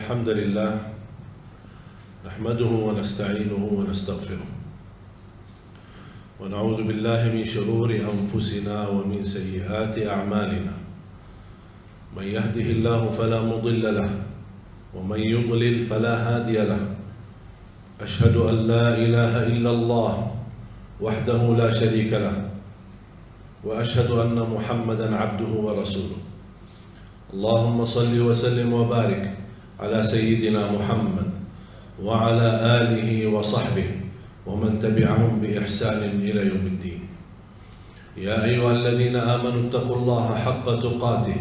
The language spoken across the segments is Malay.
الحمد لله نحمده ونستعينه ونستغفره ونعوذ بالله من شرور أنفسنا ومن سيئات أعمالنا من يهده الله فلا مضل له ومن يضلل فلا هادي له أشهد أن لا إله إلا الله وحده لا شريك له وأشهد أن محمدا عبده ورسوله اللهم صل وسلم وبارك على سيدنا محمد وعلى آله وصحبه ومن تبعهم بإحسان إلى يوم الدين. يا أيها الذين آمنوا اتقوا الله حق تقاته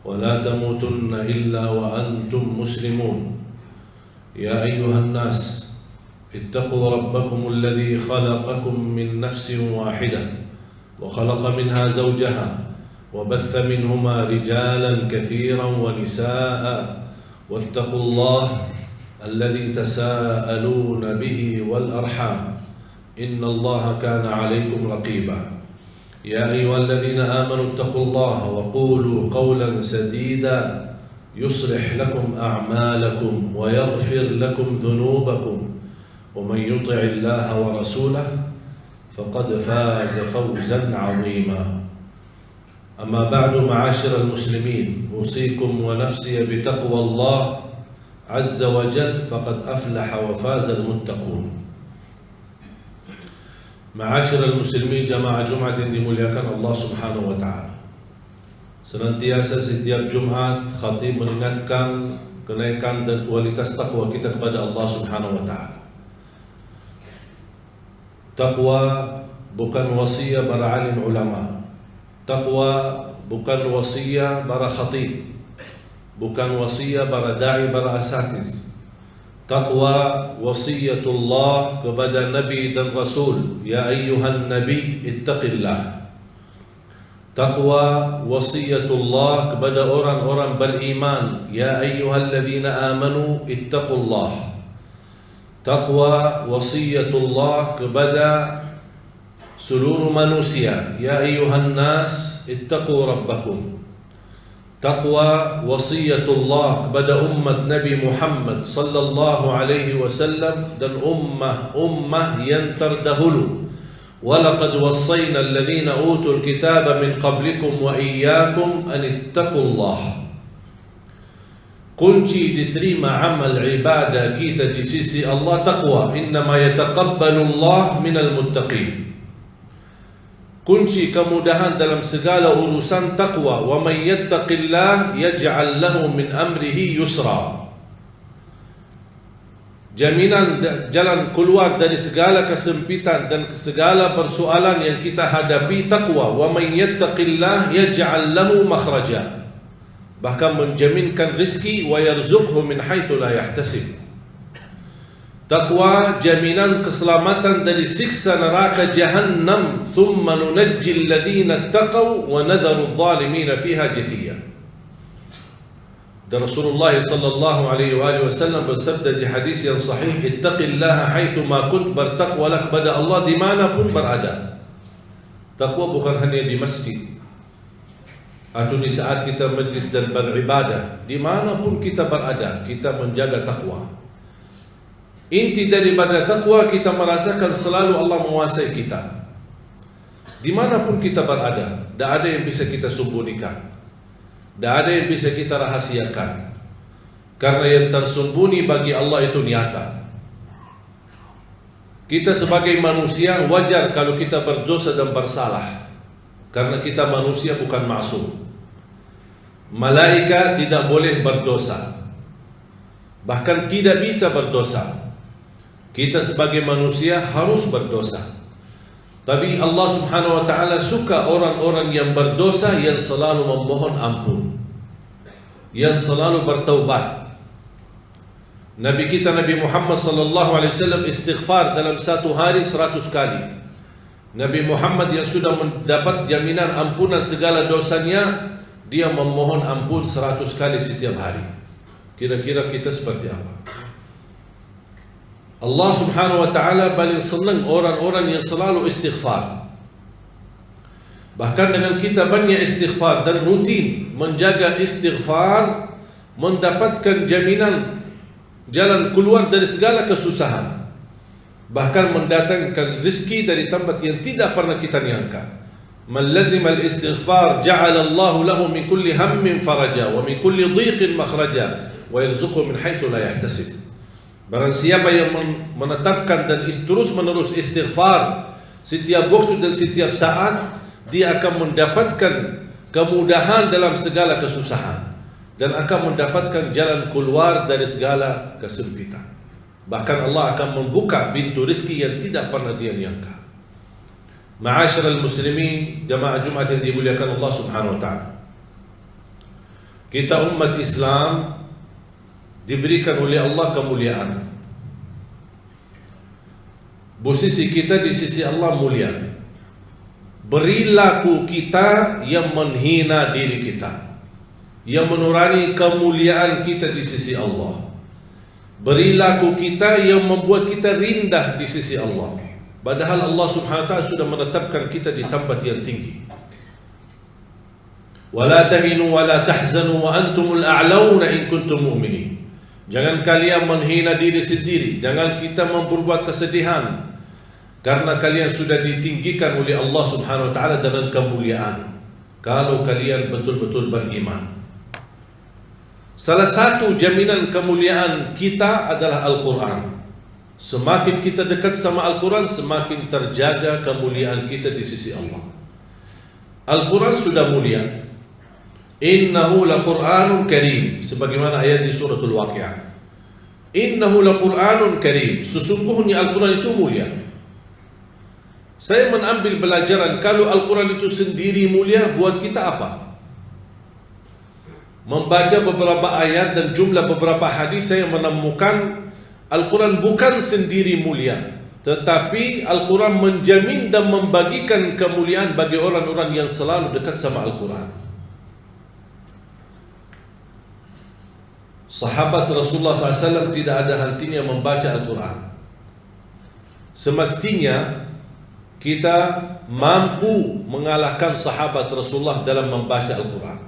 ولا تموتن إلا وأنتم مسلمون. يا أيها الناس اتقوا ربكم الذي خلقكم من نفس واحدة وخلق منها زوجها وبث منهما رجالا كثيرا ونساء واتقوا الله الذي تساءلون به والأرحام إن الله كان عليكم رقيبا. يا أيها الذين آمنوا اتقوا الله وقولوا قولا سديدا يصلح لكم أعمالكم ويغفر لكم ذنوبكم ومن يطع الله ورسوله فقد فاز فوزا عظيما. أما بعد معاشر المسلمين أوصيكم ونفسي بتقوى الله عز وجل فقد أفلح وفاز المتقون. معاشر المسلمين jamaah Jumat yang dimuliakan Allah Subhanahu wa taala. Senantiasa setiap Jumat khatib mengingatkan kenaikan dan kualitas takwa kita kepada Allah Subhanahu wa taala. Takwa bukan wasiat para alim ulama. Takwa bukan wasiat para khatib, bukan wasiat para da'i, para asatiz. Taqwa wasiatullah kepada Nabi dan Rasul. Ya ayyuhan Nabi ittaqillah. Taqwa wasiatullah kepada orang-orang beriman. Ya ayyuhalladzina amanu ittaqullah. Taqwa wasiatullah kepada seluruh manusia. Ya ayyuhan nas ittaqu rabbakum. Taqwa wasiyatullah kepada umat Nabi Muhammad sallallahu alaihi wasallam dan ummah yang terdahulu. Walaqad wassayna alladhina utul kitaba min qablikum wa iyyakum an ittaqullah. Kunci diterima amal ibadah kita di sisi Allah taqwa. Innama yataqabbalu Allah minal muttaqin. Kunci kemudahan dalam segala urusan taqwa. Wa man yattaqillah yaj'al lahu min amrihi yusra. Jaminan jalan keluar dari segala kesempitan dan segala persoalan yang kita hadapi taqwa. Wa man yattaqillah yaj'al lahu makhraja. Bahkan menjaminkan rizki wa yarzuqhu min haitsu la yahtasib. Taqwa jaminan keselamatan dari siksa neraka jahannam. Thumma nunajji alladhina ittaqaw wa nadharu adh-dhalimina fiha jithiya. Dan Rasulullah sallallahu alaihi wasallam bersabda di hadis yang sahih, ittaqillaha haitsu ma kunt, bertakwalah kepada Allah dimanapun berada. Taqwa bukan hanya di masjid atau di saat kita majlis dan beribadah. Dimanapun kita berada, kita menjaga taqwa. Inti daripada taqwa kita merasakan selalu Allah menguasai kita. Dimanapun kita berada, tidak ada yang bisa kita sembunyikan, tidak ada yang bisa kita rahasiakan. Karena yang tersembunyi bagi Allah itu nyata. Kita sebagai manusia wajar kalau kita berdosa dan bersalah, karena kita manusia bukan maksum. Malaikat tidak boleh berdosa, bahkan tidak bisa berdosa. Kita sebagai manusia harus berdosa. Tapi Allah Subhanahu wa taala suka orang-orang yang berdosa, yang selalu memohon ampun, yang selalu bertaubat. Nabi kita Nabi Muhammad sallallahu alaihi wasallam istighfar dalam satu hari 100 kali. Nabi Muhammad yang sudah mendapat jaminan ampunan segala dosanya, dia memohon ampun 100 kali setiap hari. Kira-kira kita seperti apa? Allah Subhanahu wa taala paling senang orang-orang yang selalu istighfar. Bahkan dengan kita banyak istighfar dan rutin menjaga istighfar, mendapatkan jaminan jalan keluar dari segala kesusahan, bahkan mendatangkan rezeki dari tempat yang tidak pernah kita nyangka. Man lazima al-istighfar ja'ala Allah lahu min kulli hammin faraja wa min kulli dhiqin makhraja wa yarzuqhu min haitsu la yahtasib. Barang siapa yang menetapkan dan terus menerus istighfar setiap waktu dan setiap saat, dia akan mendapatkan kemudahan dalam segala kesusahan dan akan mendapatkan jalan keluar dari segala kesempitan. Bahkan Allah akan membuka pintu rezeki yang tidak pernah dia nyangka. Ma'asyiral muslimin, jamaah Jumat yang dimuliakan Allah Subhanahu wa taala. Kita umat Islam diberikan oleh Allah kemuliaan. Posisi kita di sisi Allah mulia. Perilaku kita yang menghina diri kita, yang menurani kemuliaan kita di sisi Allah. Perilaku kita yang membuat kita rendah di sisi Allah. Padahal Allah Subhanahu wa taala sudah menetapkan kita di tempat yang tinggi. Wala tahinu wala tahzanu wa antumul a'launa in kuntum mu'minin. Jangan kalian menghina diri sendiri, jangan kita memperbuat kesedihan, karena kalian sudah ditinggikan oleh Allah Subhanahu wa taala dengan kemuliaan kalau kalian betul-betul beriman. Salah satu jaminan kemuliaan kita adalah Al-Quran. Semakin kita dekat sama Al-Quran, semakin terjaga kemuliaan kita di sisi Allah. Al-Quran sudah mulia. Innahu laqur'anun karim, sebagaimana ayat di suratul Waqiah. Innahu laqur'anun karim, sesungguhnya Al-Quran itu mulia. Saya mengambil pelajaran, kalau Al-Quran itu sendiri mulia, buat kita apa? Membaca beberapa ayat dan jumlah beberapa hadis, saya menemukan Al-Quran bukan sendiri mulia, tetapi Al-Quran menjamin dan membagikan kemuliaan bagi orang-orang yang selalu dekat sama Al-Quran. Sahabat Rasulullah SAW tidak ada hentinya membaca Al-Quran. Semestinya kita mampu mengalahkan sahabat Rasulullah dalam membaca Al-Quran.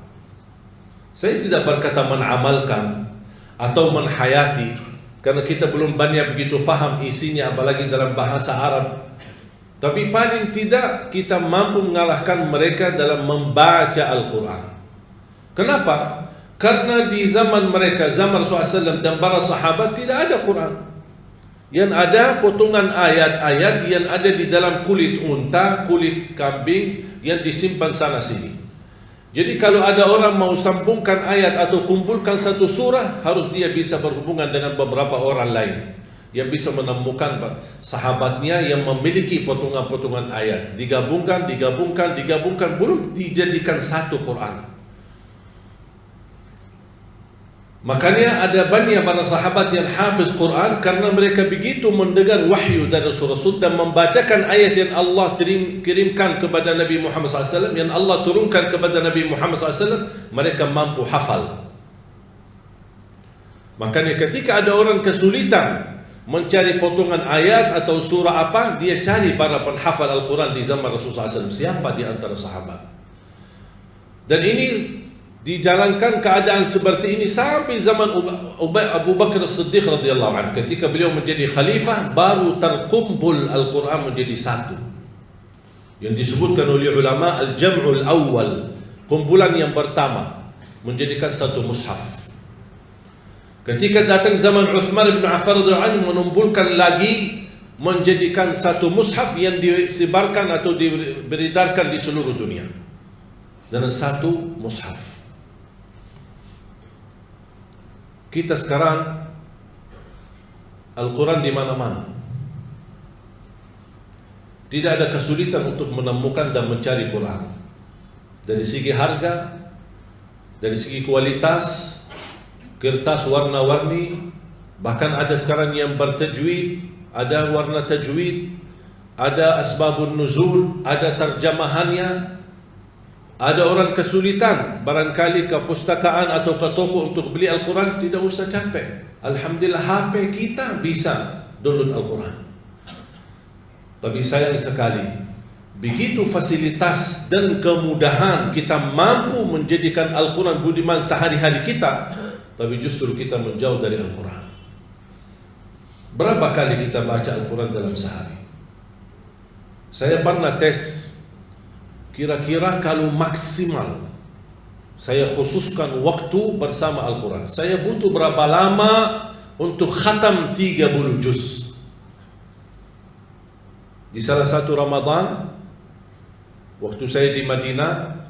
Saya tidak berkata menamalkan atau menhayati, karena kita belum banyak begitu faham isinya, apalagi dalam bahasa Arab. Tapi paling tidak kita mampu mengalahkan mereka dalam membaca Al-Quran. Kenapa? Karena di zaman mereka, zaman Rasulullah SAW dan para sahabat, tidak ada Quran. Yang ada potongan ayat-ayat yang ada di dalam kulit unta, kulit kambing yang disimpan sana sini. Jadi kalau ada orang mau sambungkan ayat atau kumpulkan satu surah, harus dia bisa berhubungan dengan beberapa orang lain yang bisa menemukan sahabatnya yang memiliki potongan-potongan ayat, digabungkan, belum dijadikan satu Quran. Makanya ada banyak para sahabat yang hafiz Quran karena mereka begitu mendengar wahyu dari Rasul dan membacakan ayat yang Allah kirimkan kepada Nabi Muhammad SAW, yang Allah turunkan kepada Nabi Muhammad SAW, mereka mampu hafal. Makanya ketika ada orang kesulitan mencari potongan ayat atau surah apa, dia cari para penghafal Al-Quran di zaman Rasulullah SAW. Siapa di antara sahabat? Dan ini dijalankan keadaan seperti ini sampai zaman Abu Bakar As-Siddiq radhiyallahu anhu. Ketika beliau menjadi khalifah, baru terkumpul Al-Quran menjadi satu, yang disebutkan oleh ulama al-jam'ul awal, kumpulan yang pertama menjadikan satu mushaf. Ketika datang zaman Uthman bin Affan radhiyallahu anhu, mengumpulkan lagi menjadikan satu mushaf yang disebarkan atau diberedarkan di seluruh dunia dengan satu mushaf. Kita sekarang Al-Quran di mana-mana. Tidak ada kesulitan untuk menemukan dan mencari Quran. Dari segi harga, dari segi kualitas, kertas warna-warni, bahkan ada sekarang yang bertajwid, ada warna tajwid, ada asbabun nuzul, ada terjemahannya. Ada orang kesulitan barangkali ke pustakaan atau ke toko untuk beli Al-Quran, tidak usah capek. Alhamdulillah HP kita bisa download Al-Quran. Tapi sayang sekali, begitu fasilitas dan kemudahan kita mampu menjadikan Al-Quran budiman sehari-hari kita, tapi justru kita menjauh dari Al-Quran. Berapa kali kita baca Al-Quran dalam sehari? Saya pernah tes, kira-kira kalau maksimal saya khususkan waktu bersama Al-Quran, saya butuh berapa lama untuk khatam 30 juz. Di salah satu Ramadan, waktu saya di Madinah,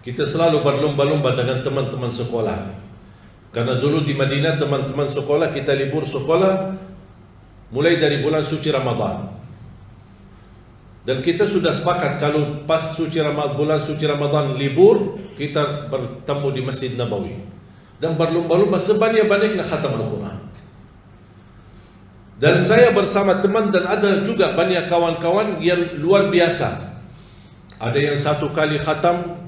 kita selalu berlomba-lomba dengan teman-teman sekolah. Karena dulu di Madinah teman-teman sekolah, kita libur sekolah mulai dari bulan suci Ramadan. Dan kita sudah sepakat kalau pas bulan suci Ramadan libur, kita bertemu di Masjid Nabawi dan berlomba-lomba sebanyak-banyaknya khatam Al-Quran. Dan saya bersama teman dan ada juga banyak kawan-kawan yang luar biasa. Ada yang 1 kali khatam,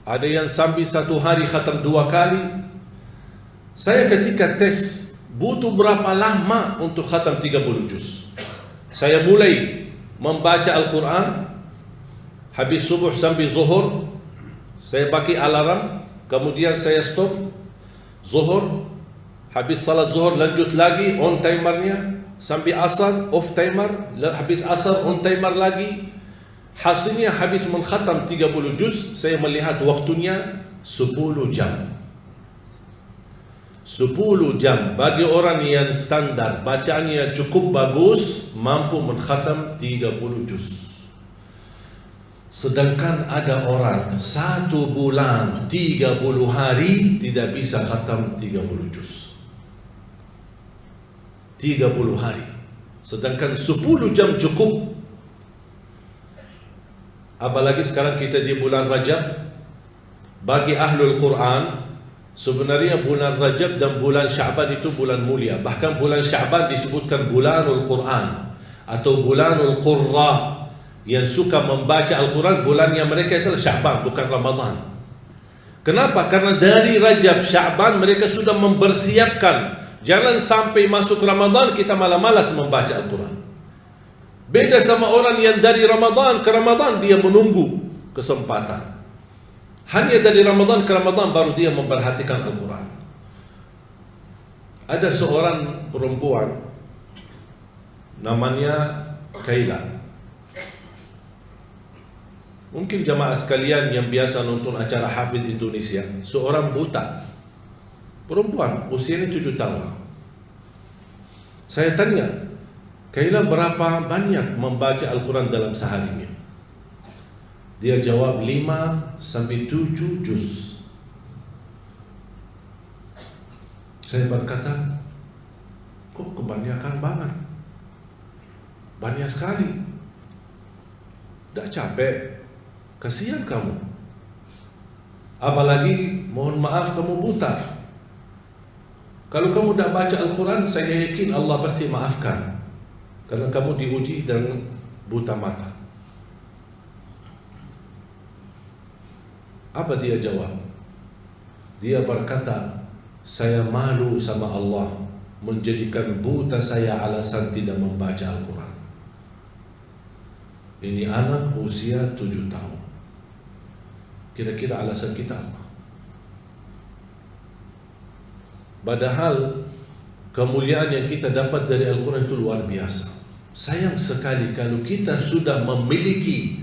ada yang sampai 1 hari khatam 2 kali. Saya ketika tes butuh berapa lama untuk khatam 30 juz. Saya mulai membaca Al-Quran, habis subuh sampai zuhur, saya pakai alarm, kemudian saya stop, zuhur, habis salat zuhur lanjut lagi, on timernya, sampai asar, off timer, habis asar, on timer lagi. Hasilnya habis mengkhatam 30 juz, saya melihat waktunya 10 jam. 10 jam bagi orang yang standar bacaannya cukup bagus, mampu mengkhatam 30 juz. Sedangkan ada orang 1 bulan 30 hari tidak bisa khatam 30 juz. 30 hari. Sedangkan 10 jam cukup. Apalagi sekarang kita di bulan Rajab. Bagi ahlul Quran, sebenarnya bulan Rajab dan bulan Sya'ban itu bulan mulia. Bahkan bulan Sya'ban disebutkan bulanul Quran atau bulanul Qurra. Yang suka membaca Al-Quran, bulannya mereka itulah Sya'ban, bukan Ramadan. Kenapa? Karena dari Rajab, Sya'ban mereka sudah mempersiapkan. Jangan sampai masuk Ramadan kita malah malas membaca Al-Quran. Beda sama orang yang dari Ramadan ke Ramadan dia menunggu kesempatan. Hanya dari Ramadan ke Ramadan baru dia memperhatikan Al-Quran. Ada seorang perempuan namanya Kaila. Mungkin jamaah sekalian yang biasa nonton acara Hafiz Indonesia, seorang buta perempuan usianya 7 tahun. Saya tanya, Kaila berapa banyak membaca Al-Quran dalam seharinya? Dia jawab 5 sampai 7 juz. Saya berkata, kok kebanyakan banget? Banyak sekali. Tak capek? Kasihan kamu. Apalagi mohon maaf kamu buta. Kalau kamu tak baca Al-Quran, saya yakin Allah pasti maafkan. Karena kamu diuji dengan buta mata. Apa dia jawab? Dia berkata, saya malu sama Allah menjadikan buta saya alasan tidak membaca Al-Quran. Ini anak usia 7 tahun. Kira-kira alasan kita apa? Padahal kemuliaan yang kita dapat dari Al-Quran itu luar biasa. Sayang sekali kalau kita sudah memiliki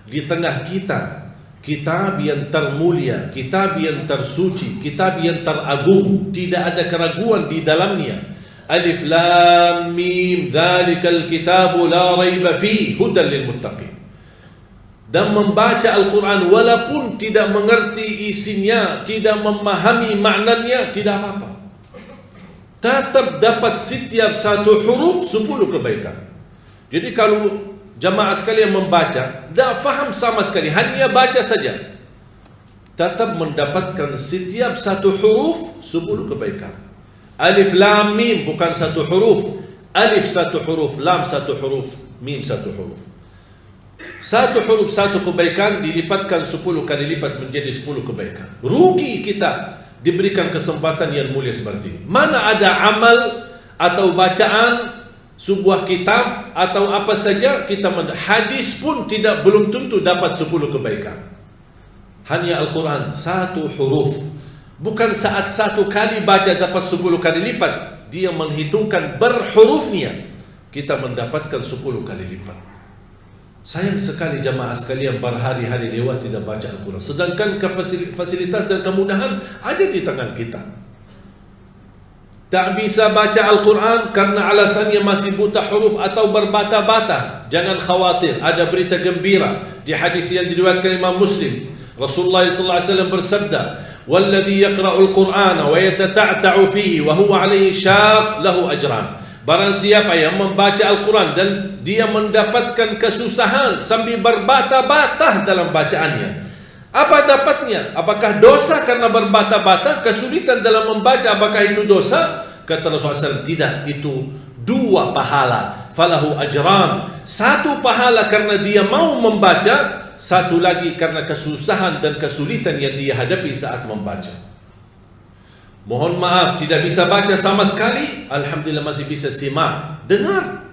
di tengah kita kitab yang termulia, kitab yang tersuci, kitab yang teragung, tidak ada keraguan di dalamnya. Alif Lam Mim, dzalikal kitabu la raiba fihi hudan lil muttaqin. Dan membaca Al-Quran walaupun tidak mengerti isinya, tidak memahami maknanya, tidak apa-apa. Tetap dapat setiap satu huruf 10 kebaikan. Jadi kalau jamaah sekalian membaca, tak faham sama sekali, hanya baca saja, tetap mendapatkan setiap satu huruf 10 kebaikan. Alif Lam Mim bukan satu huruf. Alif satu huruf, Lam satu huruf, Mim satu huruf. Satu huruf satu kebaikan dilipatkan 10 kali lipat menjadi 10 kebaikan. Rugi kita diberikan kesempatan yang mulia seperti ini. Mana ada amal atau bacaan sebuah kitab atau apa saja kita hadis pun belum tentu dapat 10 kebaikan. Hanya Al-Quran satu huruf Bukan saat satu kali baca dapat 10 kali lipat. Dia menghitungkan berhurufnya, kita mendapatkan 10 kali lipat. Sayang sekali jamaah sekalian berhari-hari lewat tidak baca Al-Quran. Sedangkan fasilitas dan kemudahan ada di tangan kita. Tak bisa baca Al-Quran karena alasannya masih buta huruf atau berbata-bata. Jangan khawatir, ada berita gembira. Di hadis yang diriwayatkan Imam Muslim, Rasulullah SAW bersabda, "Walladhi yaqra'ul Qur'ana wa yatata'ta'u fihi wa huwa 'alaihi syaq lahu ajran." Barang siapa yang membaca Al-Quran dan dia mendapatkan kesusahan sambil berbata-bata dalam bacaannya, apa dapatnya? Apakah dosa karena berbata-bata? Kesulitan dalam membaca, apakah itu dosa? Kata Rasulullah SAW, tidak, itu 2 pahala. Falahu ajran. 1 pahala karena dia mau membaca, 1 lagi karena kesusahan dan kesulitan yang dia hadapi saat membaca. Mohon maaf, tidak bisa baca sama sekali. Alhamdulillah masih bisa simak, dengar.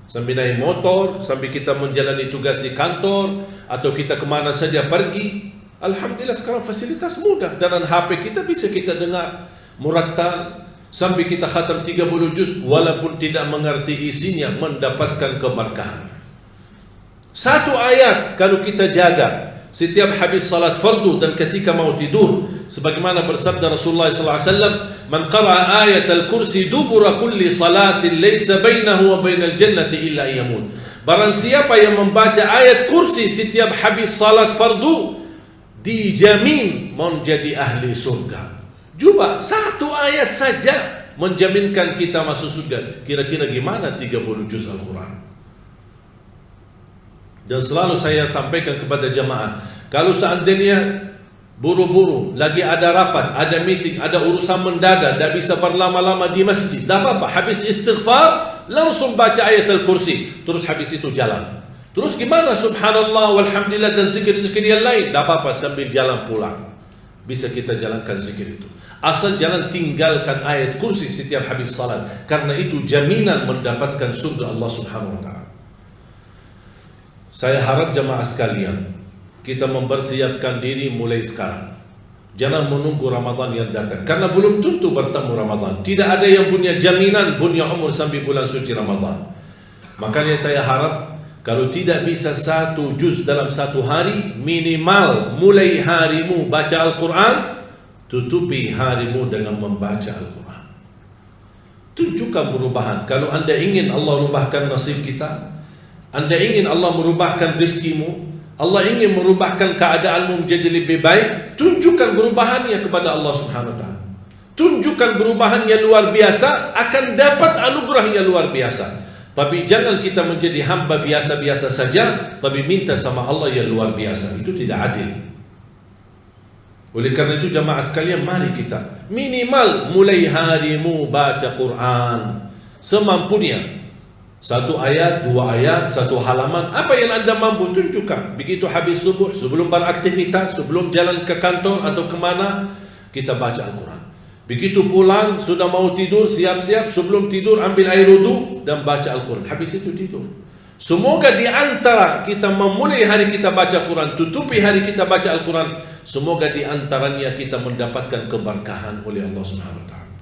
Sambil naik motor, sambil kita menjalani tugas di kantor, atau kita kemana saja pergi. Alhamdulillah sekarang fasilitas mudah. Dengan HP kita bisa kita dengar murattal. Sambil kita khatam 30 juz, walaupun tidak mengerti isinya, mendapatkan keberkahan. 1 ayat kalau kita jaga setiap habis salat fardu dan ketika mau tidur, sebagaimana bersabda Rasulullah SAW, "Man qara'a ayat al-kursi dubura kulli salatin laysa bainahu wa bainal jannati illa yamut." Barang siapa yang membaca ayat kursi setiap habis salat fardu, dijamin menjadi ahli surga. Coba 1 ayat saja menjaminkan kita masuk surga. Kira-kira gimana 30 juz Al-Quran? Dan selalu saya sampaikan kepada jamaah, kalau seandainya buru-buru, lagi ada rapat, ada meeting, ada urusan mendadak, tak bisa berlama-lama di masjid, tak apa-apa, habis istighfar langsung baca ayat Al-Kursi, terus habis itu jalan. Terus gimana? Subhanallah, walhamdulillah, dan zikir-zikir yang lain, tak apa-apa, sambil jalan pulang bisa kita jalankan zikir itu. Asal jangan tinggalkan ayat kursi setiap habis salat, karena itu jaminan mendapatkan surga Allah Subhanahu wa ta'ala. Saya harap jamaah sekalian, kita mempersiapkan diri mulai sekarang. Jangan menunggu Ramadan yang datang, karena belum tentu bertemu Ramadan. Tidak ada yang punya jaminan punya umur sampai bulan suci Ramadan. Makanya saya harap, kalau tidak bisa 1 juz dalam 1 hari, minimal mulai harimu baca Al-Quran, tutupi harimu dengan membaca Al-Quran. Tunjukkan perubahan. Kalau anda ingin Allah rubahkan nasib kita, anda ingin Allah merubahkan rizkimu, Allah ingin merubahkan keadaanmu menjadi lebih baik, tunjukkan perubahannya kepada Allah Subhanahu wa ta'ala. Tunjukkan perubahan yang luar biasa, akan dapat anugerah yang luar biasa. Tapi jangan kita menjadi hamba biasa-biasa saja, tapi minta sama Allah yang luar biasa. Itu tidak adil. Oleh karena itu jamaah sekalian, mari kita minimal mulai harimu baca Quran semampunya. 1 ayat, 2 ayat, 1 halaman, apa yang anda mampu tunjukkan. Begitu habis subuh, sebelum beraktivitas, sebelum jalan ke kantor atau kemana, kita baca Al-Quran. Begitu pulang, sudah mau tidur, siap-siap, sebelum tidur ambil air wudu dan baca Al-Quran. Habis itu tidur. Semoga di antara kita memulai hari kita baca Quran, tutupi hari kita baca Al-Quran, semoga di antaranya kita mendapatkan keberkahan oleh Allah Subhanahu wa ta'ala.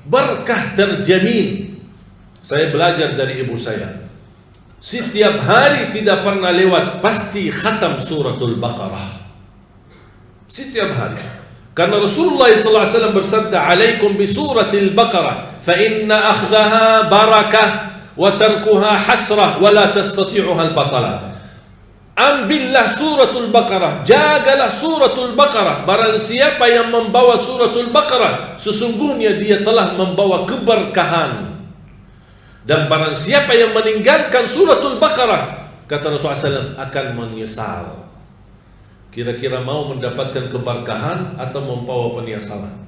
Berkah terjamin. Saya belajar dari ibu saya, setiap hari tidak pernah lewat pasti khatam suratul Baqarah. Setiap hari. Karena Rasulullah SAW bersabda, "Alaikum bi suratil Baqarah, fa inna akhdaha barakah wa tarkuha hasrah wa la tastati'uha al-batala." Ambillah suratul Baqarah, jagalah suratul Baqarah. Barang siapa yang membawa suratul Baqarah, sesungguhnya dia telah membawa keberkahan. Dan barang siapa yang meninggalkan suratul Baqarah, kata Rasulullah SAW, akan menyesal. Kira-kira mau mendapatkan keberkahan atau membawa penyesalan?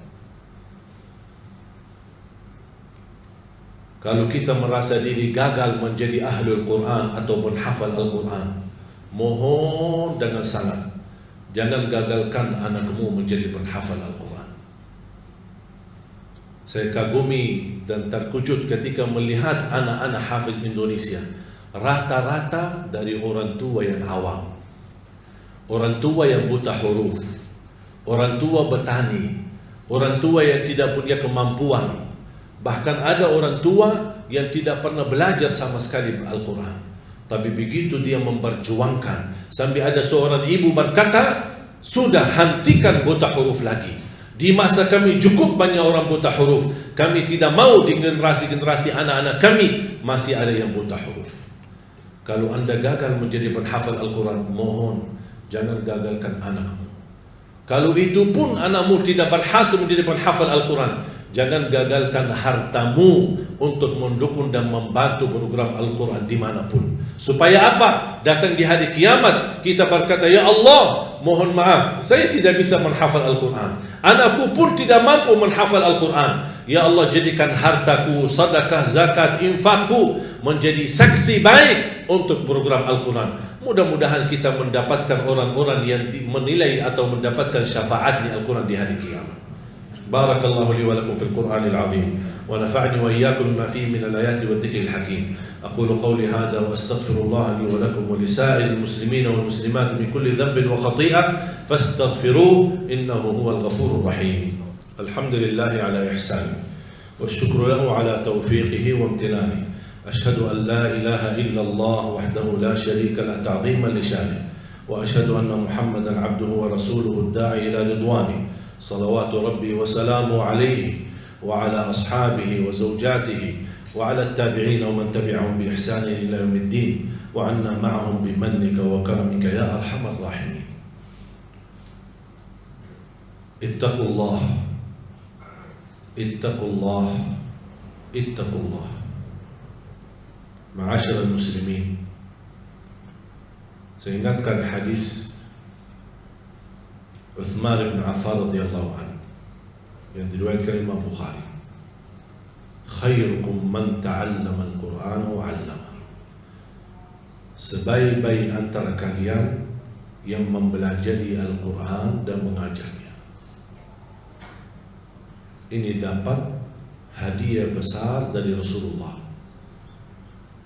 Kalau kita merasa diri gagal menjadi ahlul Quran ataupun hafal Al-Quran, mohon dengan sangat, jangan gagalkan anakmu menjadi penghafal Al-Quran. Saya kagumi dan terkejut ketika melihat anak-anak hafiz Indonesia, rata-rata dari orang tua yang awam, orang tua yang buta huruf, orang tua petani, orang tua yang tidak punya kemampuan. Bahkan ada orang tua yang tidak pernah belajar sama sekali Al-Quran, tapi begitu dia memperjuangkan, sampai ada seorang ibu berkata, sudah, hentikan buta huruf lagi. Di masa kami cukup banyak orang buta huruf, kami tidak mau di generasi-generasi anak-anak kami masih ada yang buta huruf. Kalau anda gagal menjadi penghafal Al-Quran, mohon jangan gagalkan anakmu. Kalau itu pun anakmu tidak berhasil menjadi penghafal Al-Quran, jangan gagalkan hartamu untuk mendukung dan membantu program Al-Quran dimanapun. Supaya apa? Datang di hari kiamat kita berkata, ya Allah, mohon maaf, saya tidak bisa menghafal Al-Quran, anakku pun tidak mampu menghafal Al-Quran. Ya Allah, jadikan hartaku, sedekah, zakat, infakku menjadi saksi baik untuk program Al-Quran. Mudah-mudahan kita mendapatkan orang-orang yang menilai atau mendapatkan syafaat di Al-Quran di hari kiamat. Barakallahu li wa lakum fil Qur'anil azim wa nafa'ni wa iyyakum bima fihi min al-ayati wa dhikril hakim. Aqulu qawli hadha wa astaghfirullah li wa lakum wa li sa'iril muslimina wal muslimat min kulli dhanbin wa khati'ah fastaghfiruhu innahu huwal ghafurur rahim. Alhamdulillahi ala ihsani wa syukru lahu ala tawfiqihi wa imtinani. Ashhadu an la ilaha illallah wahdahu la sharika la ta'ziman li shani wa ashhadu anna Muhammadan 'abduhu wa rasuluhu ad-da'i ila ridwani. صلوات ربي وسلامه عليه وعلى أصحابه وزوجاته وعلى التابعين ومن تبعهم بإحسان إلى يوم الدين وعنا معهم بمنك وكرمك يا أرحم الراحمين. اتقوا الله اتقوا الله اتقوا الله. معاشر المسلمين, saya ingatkan hadis Uthman bin Affan radhiyallahu anhu yang diriwayatkan Imam Bukhari, khairukum man ta'allama al-Qur'an wa 'allama. Sebaik-baik antara kalian yang mempelajari Al-Quran dan mengajarnya. Ini dapat hadiah besar dari Rasulullah.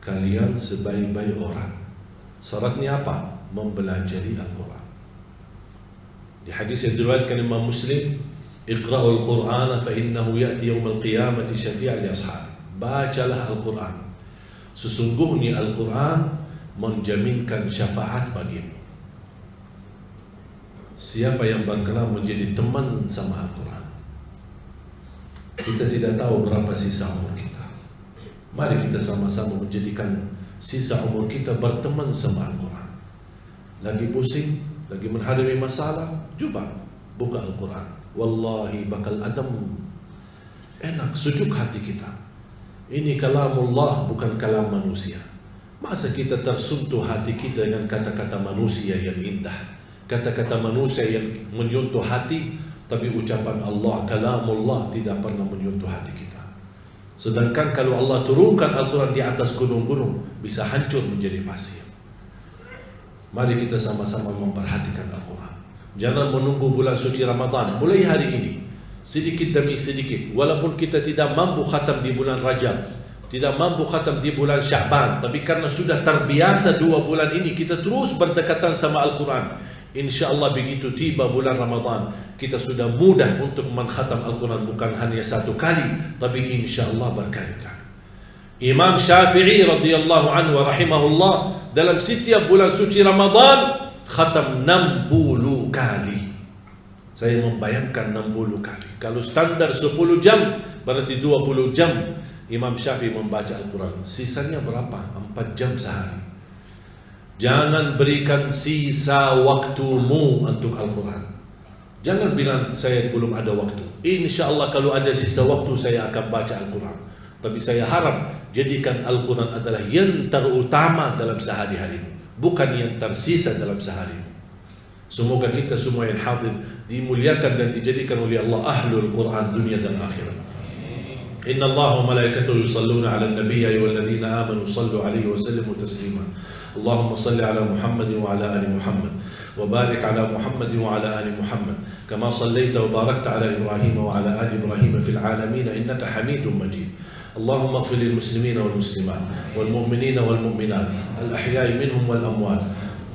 Kalian sebaik-baik orang. Syaratnya apa? Mempelajari Al-Quran. Di hadis yang diriwayatkan Imam Muslim, Iqra'ul Qur'ana fa innahu ya'ti yawmal qiyamati syafi'an li ashabi. Bacalah Al-Quran, sesungguhnya Al-Quran menjaminkan syafaat bagimu. Siapa yang berkenan menjadi teman sama Al-Quran? Kita tidak tahu berapa sisa umur kita. Mari kita sama-sama menjadikan sisa umur kita berteman sama Al-Quran. Lagi pusing, lagi menghadapi masalah, coba buka Al-Quran. Wallahi bakal adem, enak, sejuk hati kita. Ini kalamullah, bukan kalam manusia. Masa kita tersentuh hati kita dengan kata-kata manusia yang indah, kata-kata manusia yang menyentuh hati, tapi ucapan Allah, kalamullah, tidak pernah menyentuh hati kita. Sedangkan kalau Allah turunkan Al-Quran di atas gunung-gunung, bisa hancur menjadi pasir. Mari kita sama-sama memperhatikan Al-Quran. Jangan menunggu bulan suci Ramadan. Mulai hari ini, sedikit demi sedikit. Walaupun kita tidak mampu khatam di bulan Rajab, tidak mampu khatam di bulan Sya'ban, tapi karena sudah terbiasa 2 bulan ini, kita terus berdekatan sama Al-Quran. InsyaAllah begitu tiba bulan Ramadan, kita sudah mudah untuk mengkhatam Al-Quran. Bukan hanya 1 kali, tapi insyaAllah berkali-kali. Imam Syafi'i radhiyallahu anhu wa rahimahullah, dalam setiap bulan suci Ramadan khatam 60 kali. Saya membayangkan 60 kali. Kalau standar 10 jam, berarti 20 jam Imam Syafi'i membaca Al-Quran. Sisanya berapa? 4 jam sehari. Jangan berikan sisa waktumu untuk Al-Quran. Jangan bilang saya belum ada waktu. InsyaAllah kalau ada sisa waktu saya akan baca Al-Quran. Tapi saya harap jadikan Al-Quran adalah yang terutama dalam sehari-harimu, bukan yang tersisa dalam seharimu. Semoga kita semua yang hadir dimuliakan dan dijadikan oleh Allah ahlul Quran dunia dan akhirat. Inna Allah wa malaikatahu yusalluna ala nabi ya ayyuhalladzina amanu sallu alaihi wa sallimu taslima. Allahumma salli ala Muhammad wa ala ali Muhammad wa barik ala Muhammad wa ala ali Muhammad kama sallaita wa barakta ala Ibrahim wa ala ali Ibrahim fil alamin innaka Hamidum Majid. اللهم اغفر للمسلمين والمسلمات والمؤمنين والمؤمنات الأحياء منهم والأموات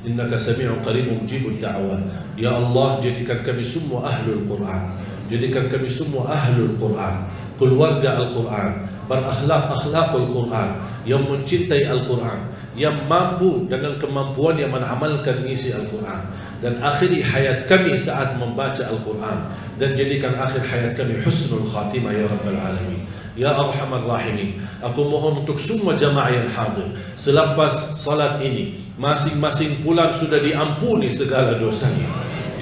إنك سميع قريب مجيب الدعوات. Ya Allah, jadikan kami semua ahlul Quran, jadikan kami semua ahlul Quran, keluarga Al-Quran, berakhlak-akhlakul Quran, yang mencintai Al-Quran, yang mampu dengan kemampuan yang mengamalkan isi Al-Quran, dan akhiri hayat kami saat membaca Al-Quran, dan jadikan akhir hayat kami husnul khatimah ya Rabbal Alamin. Ya Arhamar Rahimin, aku mohon untuk semua jamaah yang hadir, selepas salat ini masing-masing pulang sudah diampuni segala dosanya,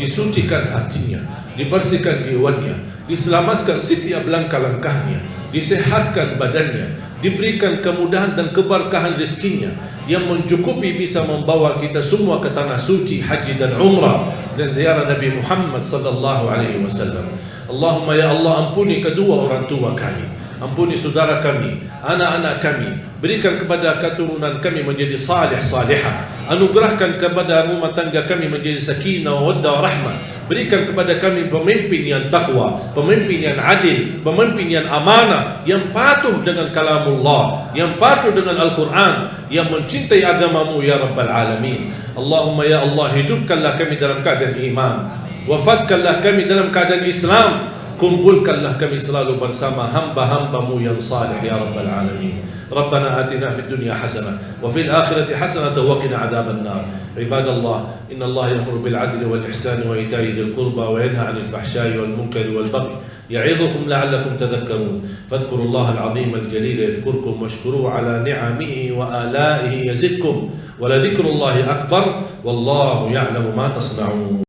disucikan hatinya, dibersihkan jiwanya, diselamatkan setiap langkah-langkahnya, disehatkan badannya, diberikan kemudahan dan keberkahan rezekinya yang mencukupi bisa membawa kita semua ke tanah suci haji dan umrah dan ziarah Nabi Muhammad sallallahu alaihi wasallam. Allahumma ya Allah, ampuni kedua orang tua kami, ampuni saudara kami, anak-anak kami, berikan kepada keturunan kami menjadi salih salihah, anugerahkan kepada rumah tangga kami menjadi sakinah, mawaddah, rahmah. Berikan kepada kami pemimpin yang takwa, pemimpin yang adil, pemimpin yang amanah, yang patuh dengan kalamullah, yang patuh dengan Al-Quran, yang mencintai agamamu ya Rabbal Alamin. Allahumma ya Allah, hidupkanlah kami dalam keadaan iman, wafatkanlah kami dalam keadaan Islam, kumpulkanlah kami selalu bersama hamba-hambamu yang salih ya Rabbal Alamin. Rabbana atina fid dunya hasanah wa fil akhirati hasanah wa qina adzaban nar. Ibadallah, inna Allah ya'muru bil 'adli wal ihsani wa ita'i dzil qurba wa yanha 'anil fahsya'i wal munkari wal baghi ya'idhukum la'allakum tadhakkarun. Fadhkurullaha al-'azima al-jalila yadhkurkum washkuruhu 'ala ni'amihi wa ala'ihi yazidkum wa la dhikrullahi akbar wallahu ya'lamu ma tasna'un.